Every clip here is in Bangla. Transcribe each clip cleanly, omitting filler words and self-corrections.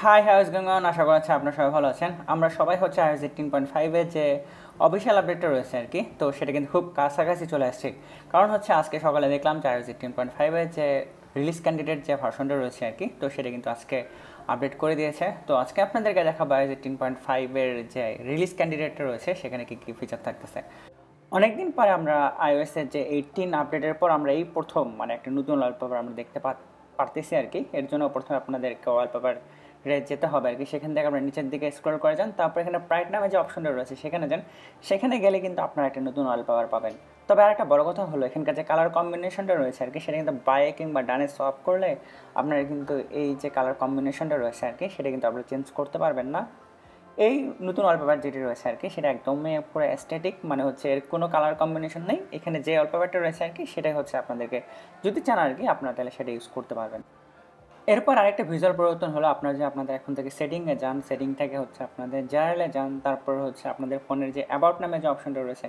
হাই হাউস গঙ্গন, আশা করা হচ্ছে আপনারা সবাই ভালো আছেন। আমরা সবাই হচ্ছে iOS 18.5-এর যে অফিসিয়াল আপডেটটা রয়েছে আর কি, তো সেটা কিন্তু খুব কাছাকাছি চলে আসছে। কারণ হচ্ছে আজকে সকালে দেখলাম যে iOS 18.5-এর যে রিলিজ ক্যান্ডিডেট যে ভার্সনটা রয়েছে আর কি, তো সেটা কিন্তু আজকে আপডেট করে দিয়েছে। তো আজকে আপনাদেরকে দেখাবো iOS 18.5-এর যে রিলিজ ক্যান্ডিডেটটা রয়েছে সেখানে কী কী ফিচার থাকতেছে। অনেকদিন পরে আমরা iOS-এর যে 18 আপডেটের পর আমরা এই প্রথম মানে একটা নতুন ওয়ালপেপার আমরা দেখতে পারতেছি আর কি। এর জন্য প্রথমে আপনাদেরকে ওয়ালপেপার যেতে হবে আর কি। সেখান থেকে আপনার নিচের দিকে স্ক্রল করে যান, তারপর এখানে ব্রাইট নামে যে অপশনটা রয়েছে সেখানে যান। সেখানে গেলে কিন্তু আপনারা একটা নতুন ওয়ালপেপার পাবেন। তবে আর একটা বড় কথা হলো, এখানকার যে কালার কম্বিনেশনটা রয়েছে আর কি, সেটা কিন্তু বায়ে কিংবা ডানে সোয়াপ করলে আপনারা কিন্তু এই যে কালার কম্বিনেশনটা রয়েছে আর কি, সেটা কিন্তু আপনারা চেঞ্জ করতে পারবেন না। এই নতুন ওয়ালপেপার যেটি রয়েছে আর কি, সেটা একদমই পুরো অ্যাস্থেটিক, মানে হচ্ছে এর কোনো কালার কম্বিনেশন নেই। এখানে যে ওয়ালপেপারটা রয়েছে আর কি, সেটাই হচ্ছে আপনাদেরকে যদি চান আর কি, আপনারা তাহলে সেটা ইউজ করতে পারবেন। এরপর আরেকটা ভিজুয়াল পরিবর্তন হলো, আপনারা যে আপনাদের এখন থেকে সেটিংয়ে যান, সেটিং থেকে হচ্ছে আপনাদের জেনারেলে যান, তারপর হচ্ছে আপনাদের ফোনের যে অ্যাবাউট নামে যে অপশনটা রয়েছে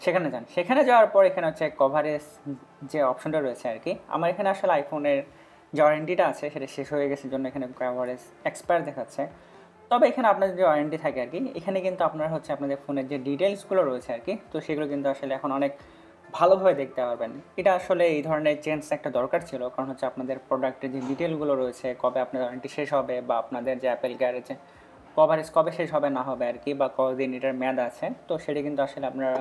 সেখানে যান। সেখানে যাওয়ার পর এখানে হচ্ছে কভারেজ যে অপশনটা রয়েছে আর কি, আমার এখানে আসলে আইফোনের যে ওয়ারেন্টিটা আছে সেটা শেষ হয়ে গেছে জন্য এখানে কভারেজ এক্সপায়ার দেখাচ্ছে। তবে এখানে আপনাদের যে ওয়ারেন্টি থাকে আর কি, এখানে কিন্তু আপনার হচ্ছে আপনাদের ফোনের যে ডিটেলসগুলো রয়েছে আর কি, তো সেগুলো কিন্তু আসলে এখন অনেক ভালোভাবে দেখতে পারবেন। এটা আসলে এই ধরনের চেঞ্জ একটা দরকার ছিল, কারণ হচ্ছে আপনাদের প্রোডাক্টের যে ডিটেলগুলো রয়েছে, কবে আপনার ওয়ারেন্টি শেষ হবে বা আপনাদের যে অ্যাপেল কেয়ারের যে কভারেজ কবে শেষ হবে না হবে আর কি, বা কতদিন এটার মেয়াদ আছে, তো সেটা কিন্তু আসলে আপনারা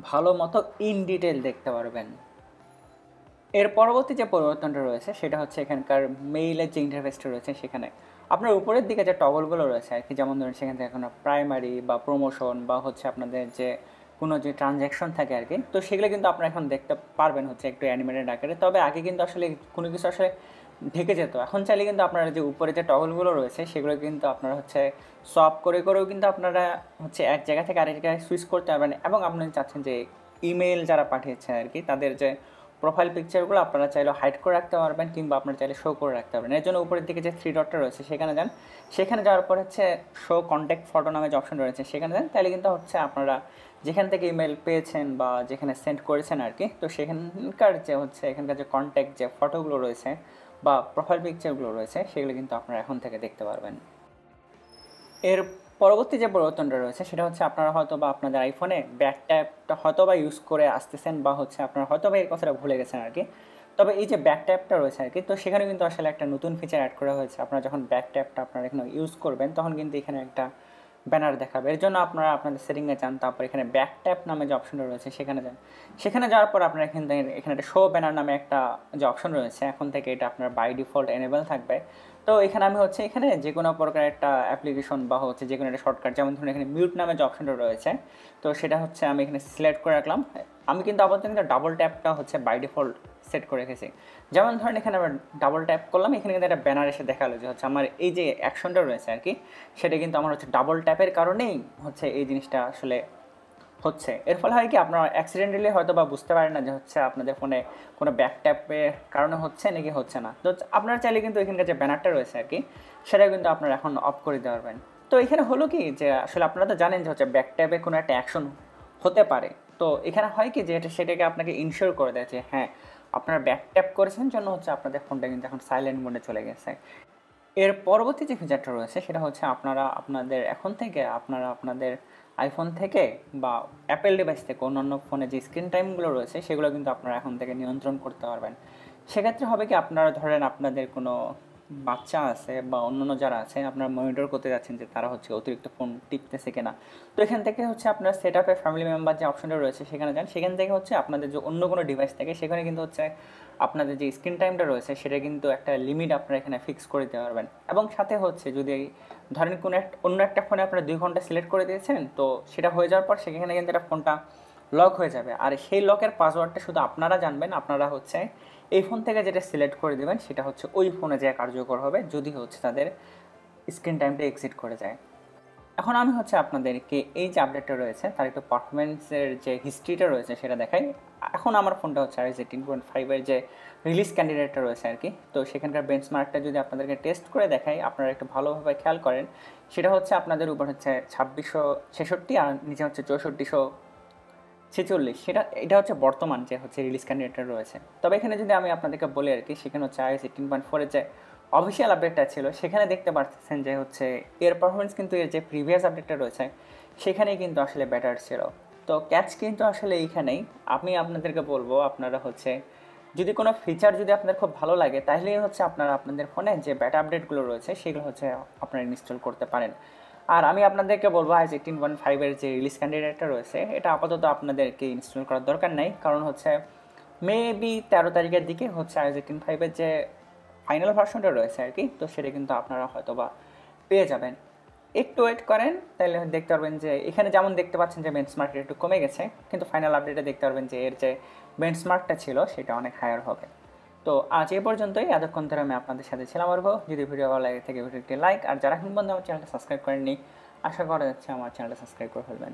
ভালো মতো ইন ডিটেল দেখতে পারবেন। এর পরবর্তী যে পরিবর্তনটা রয়েছে সেটা হচ্ছে এখানকার মেইলের যে ইন্টারফেসটা রয়েছে সেখানে আপনার উপরের দিকে যে টগলগুলো রয়েছে আর কি, যেমন ধরুন সেখান থেকে কোনো প্রাইমারি বা প্রমোশন বা হচ্ছে আপনাদের যে কোনো যে ট্রানজ্যাকশন থাকে আর কি, তো সেগুলো কিন্তু আপনারা এখন দেখতে পারবেন হচ্ছে একটু অ্যানিমেটেড আকারে। তবে আগে কিন্তু আসলে কোনো কিছু আসলে ঢেকে যেত। এখন চাইলে কিন্তু আপনারা যে উপরে যে টগলগুলো রয়েছে সেগুলো কিন্তু আপনারা হচ্ছে সোয়াপ করে করেও কিন্তু আপনারা হচ্ছে এক জায়গা থেকে আরেক জায়গায় সুইচ করতে পারবেন। এবং আপনি চাচ্ছেন যে ইমেল যারা পাঠিয়েছে আর কি, তাদের যে প্রোফাইল পিকচারগুলো আপনারা চাইলে হাইড করে রাখতে পারবেন কিংবা আপনারা চাইলে শো করে রাখতে পারবেন। এর জন্য উপরের দিকে যে থ্রি ডটটা রয়েছে সেখানে যান। সেখানে যাওয়ার পর হচ্ছে শো কন্ট্যাক্ট ফটো নামে যে অপশন রয়েছে সেখানে যান। তাহলে কিন্তু হচ্ছে আপনারা যেখান থেকে ইমেল পেয়েছেন বা যেখানে সেন্ড করেছেন আর কি, তো সেখানকার যে হচ্ছে এখানকার যে কন্ট্যাক্ট যে ফটোগুলো রয়েছে বা প্রোফাইল পিকচারগুলো রয়েছে সেগুলো কিন্তু আপনারা এখন থেকে দেখতে পারবেন। এর পরবর্তী যে পরিবর্তনটা রয়েছে সেটা হচ্ছে আপনারা হয়তো বা আপনাদের আইফোনে ব্যাক ট্যাপটা হয়তো বা ইউজ করে আসতেছেন বা হচ্ছে আপনারা হয়তো বা এই কথাটা ভুলে গেছেন আর কি। তবে এই যে ব্যাক ট্যাপটা রয়েছে আর কি, তো সেখানে কিন্তু আসলে একটা নতুন ফিচার অ্যাড করা হয়েছে। আপনারা যখন ব্যাক ট্যাপটা আপনারা এখানে ইউজ করবেন তখন কিন্তু এখানে একটা ব্যানার দেখাবে। এর জন্য আপনারা আপনাদের সেটিংয়ে যান, তারপর এখানে ব্যাক ট্যাপ নামে যে অপশনটা রয়েছে সেখানে যান। সেখানে যাওয়ার পর আপনারা এখানে একটা শো ব্যানার নামে একটা যে অপশন রয়েছে, এখন থেকে এটা আপনার বাই ডিফল্ট এনেবল থাকবে। তো এখানে আমি হচ্ছে এখানে যে কোনো প্রকার একটা অ্যাপ্লিকেশন বা হচ্ছে যে কোনো একটা শর্টকাট, যেমন ধরুন এখানে মিউট নামে যে অপশনটা রয়েছে, তো সেটা হচ্ছে আমি এখানে সিলেক্ট করে রাখলাম। আমি কিন্তু আপাতত কিন্তু ডাবল ট্যাপটা হচ্ছে বাই ডিফল্ট সেট করে রেখেছি। যেমন ধরেন এখানে আবার ডাবল ট্যাপ করলাম, এখানে কিন্তু একটা ব্যানার এসে দেখালো যে হচ্ছে আমার এই যে অ্যাকশনটা রয়েছে আর কি, সেটা কিন্তু আমার হচ্ছে ডাবল ট্যাপের কারণেই হচ্ছে এই জিনিসটা আসলে হচ্ছে। এর ফলে হয় কি, আপনারা অ্যাক্সিডেন্টালি হয়তো বা বুঝতে পারেন না যে হচ্ছে আপনাদের ফোনে কোনো ব্যাক ট্যাপের কারণে হচ্ছে নাকি হচ্ছে না। তো আপনারা চাইলে কিন্তু এখানকার যে ব্যানারটা রয়েছে আর কি, সেটা কিন্তু আপনারা এখন অফ করে দিতে পারবেন। তো এখানে হলো কি যে আসলে আপনারা তো জানেন যে হচ্ছে ব্যাক ট্যাপে কোনো একটা অ্যাকশন হতে পারে। তো এখানে হয় কি যে এটা সেটাকে আপনাকে ইনশিওর করে দেয় যে হ্যাঁ, আপনারা ব্যাক ট্যাপ করেছেন জন্য হচ্ছে আপনাদের ফোনটা কিন্তু এখন সাইলেন্ট মোডে চলে গেছে। এর পরবর্তী যে ফিচারটা রয়েছে সেটা হচ্ছে আপনারা আপনাদের এখন থেকে আপনারা আপনাদের আইফোন থেকে বা অ্যাপেল ডিভাইস থেকে অন্যান্য ফোনে যে স্ক্রিন টাইমগুলো রয়েছে সেগুলো কিন্তু আপনারা এখন থেকে নিয়ন্ত্রণ করতে পারবেন। সেক্ষেত্রে হবে কি, আপনারা ধরেন আপনাদের কোনো বাচ্চা আছে বা অন্যান্য যারা আছে আপনারা মনিটর করতে যাচ্ছেন যে তারা হচ্ছে অতিরিক্ত ফোন টিপতেছে কিনা, তো এখান থেকে হচ্ছে আপনার সেট আপে ফ্যামিলি মেম্বার যে অপশনটা রয়েছে সেখানে যান। সেখান থেকে হচ্ছে আপনাদের যে অন্য কোনো ডিভাইস থাকে সেখানে কিন্তু হচ্ছে আপনাদের যে স্ক্রিন টাইমটা রয়েছে সেটা কিন্তু একটা লিমিট আপনারা এখানে ফিক্স করে দিতে পারবেন। এবং সাথে হচ্ছে যদি ধরেন কোনো অন্য একটা ফোনে আপনারা 2 ঘন্টা সিলেক্ট করে দিয়েছেন, তো সেটা হয়ে যাওয়ার পর সেখানে কিন্তু একটা ফোনটা লক হয়ে যাবে। আর সেই লকের পাসওয়ার্ডটা শুধু আপনারা জানবেন। আপনারা হচ্ছে এই ফোন থেকে যেটা সিলেক্ট করে দেবেন সেটা হচ্ছে ওই ফোনে যে কার্যকর হবে যদি হচ্ছে তাদের স্ক্রিন টাইমটা এক্সিট করে যায়। এখন আমি হচ্ছে আপনাদেরকে এই যে আপডেটটা রয়েছে তার একটু পারফরমেন্সের যে হিস্ট্রিটা রয়েছে সেটা দেখাই। এখন আমার ফোনটা হচ্ছে iOS 18.5-এর যে রিলিজ ক্যান্ডিডেটটা রয়েছে আর কি, তো সেখানকার বেঞ্চমার্কটা যদি আপনাদেরকে টেস্ট করে দেখাই, আপনারা একটু ভালোভাবে খেয়াল করেন। সেটা হচ্ছে আপনাদের উপর হচ্ছে 2666 আর নিচে হচ্ছে 6446, এটা হচ্ছে বর্তমান যে হচ্ছে রিলিজ ক্যান্ডিডেটটা রয়েছে। তবে এখানে যদি আমি আপনাদেরকে বলি আর কি, সেখানে হচ্ছে iOS 18.4-এর যে অফিসিয়াল আপডেটটা ছিল সেখানে দেখতে পাচ্ছেন যে হচ্ছে এর পারফরমেন্স কিন্তু এর যে প্রিভিয়াস আপডেটটা রয়েছে সেখানেই কিন্তু আসলে বেটার ছিল। তো ক্যাচ কিন্তু আসলে এইখানেই, আমি আপনাদেরকে বলবো আপনারা হচ্ছে যদি কোনো ফিচার যদি আপনাদের খুব ভালো লাগে তাহলেই হচ্ছে আপনারা আপনাদের ফোনে যে বেটা আপডেটগুলো রয়েছে সেগুলো হচ্ছে আপনারা ইনস্টল করতে পারেন। আর আমি আপনাদেরকে বলবো iOS 18.5 যে রিলিজ ক্যান্ডিডেটটা রয়েছে এটা আপাতত আপনাদেরকে ইনস্টল করার দরকার নেই, কারণ হচ্ছে মেবি 13 তারিখের দিকে হচ্ছে iOS 18.5 যে ফাইনাল ভার্সনটা রয়েছে আর কি, তো সেটা কিন্তু আপনারা হয়তো বা পেয়ে যাবেন। একটু ওয়েট করেন তাহলে দেখতে পারবেন যে এখানে যেমন দেখতে পাচ্ছেন যে বেঞ্চমার্কটা একটু কমে গেছে, কিন্তু ফাইনাল আপডেটে দেখতে পারবেন যে এর যে বেঞ্চমার্কটা ছিল সেটা অনেক হায়ার হবে। তো আজ এ পর্যন্তই, এতক্ষণ ধরে আমি আপনাদের সাথে ছিলাম অর্ঘ। যদি ভিডিও ভালো লাগে থেকে ভিডিওটি লাইক, আর যারা এখন পর্যন্ত আমার চ্যানেলটা সাবস্ক্রাইব করেননি আশা করা যাচ্ছে আমার চ্যানেলটা সাবস্ক্রাইব করে ফেলবেন।